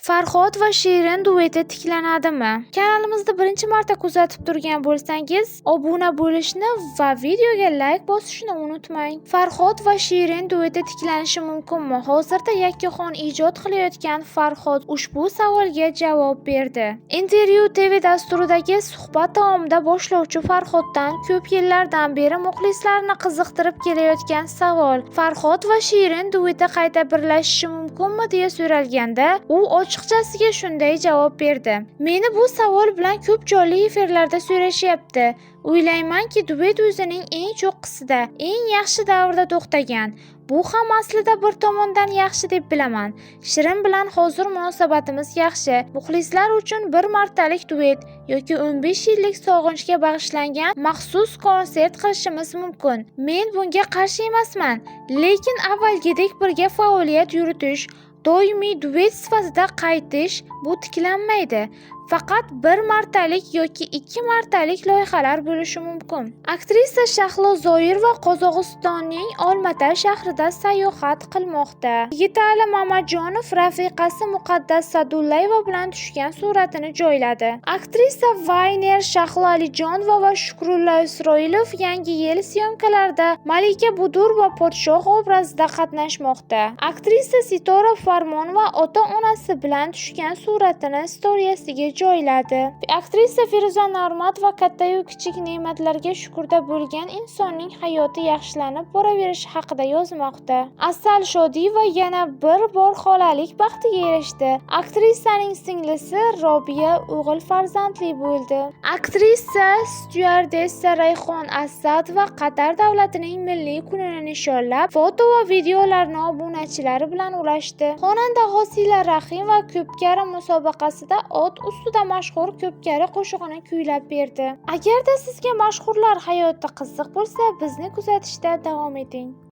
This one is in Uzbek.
Farhod va Shirin dueti tiklanadimi? Kanalimizda birinchi marta kuzatib turgan bo'lsangiz, obuna bo'lishni va videoga like bosishni unutmang. Farhod va Shirin dueti tiklanishi mumkinmi? Hozirda yakkaxon ijod qilayotgan Farhod ushbu savolga javob berdi. Intervyu TV dasturidagi suhbat davomida boshlovchi Farhoddan ko'p yillardan beri muxlislarni qiziqtirib kelayotgan savol: Farhod va Shirin dueti qayta birlashishi mumkinmi deya so'ralganda, u ochiqchasiga shunday javob berdi: Meni bu savol bilan ko'p jonli efirlarda so'rashyapti. O'ylaymanki, duet o'zining eng cho'qqisida, eng yaxshi davrda to'xtagan. Bu ham aslida bir tomondan yaxshi deb bilaman. Shirin bilan hozir munosabatimiz yaxshi. Muxlislar uchun bir martalik duet yoki 15 yillik sog'inchga bag'ishlangan maxsus konsert qilishimiz mumkin. Men bunga qarshi emasman, lekin avvalgidek birga faoliyat yuritish, doimiy duet sifatida qaytish bu tiklanmaydi. Faqat bir martalik yoki 2 martalik loyihalar bo'lishi mumkin. Aktrisa Shahlo Zoirova Qozog'istonning Olma-ota shahrida sayohat qilmoqda. Yigitali Mamajonov rafiqasi Muqaddas Sa'dullayeva bilan tushgan suratini joyladi. Aktrisa Vayner Shahlo Alijonova va Shukrulla Isroilov Yangi yil syomkalarida Malika Budur va podshoh obrazida qatnashmoqda. Aktrisa Sitora Farmonova ota-onasi bilan tushgan suratini storiyasiga joyladi. Aktrisa Feruza Normatova katta-yu kichik ne'matlarga shukrda bo'lgan insonning hayoti yaxshilanib boraverishi haqida yozmoqda. Asal Shodiyeva yana bir bor xolalik baxtiga erishdi. Aktrisaning singlisi Robiya o'g'il farzandli bo'ldi. Aktrisa styuardessa Rayhon Asadova Qatar davlatining milliy kunini nishonlab, foto va videolarni obunachilari bilan ulashdi. Xonanda Hosila Rahimova ko'pkari musobaqasida ot ustida mashhur ko'pkari qo'shig'ini kuylab berdi. Agarda sizga mashhurlar hayoti qiziq bo'lsa, bizni kuzatishda davom eting.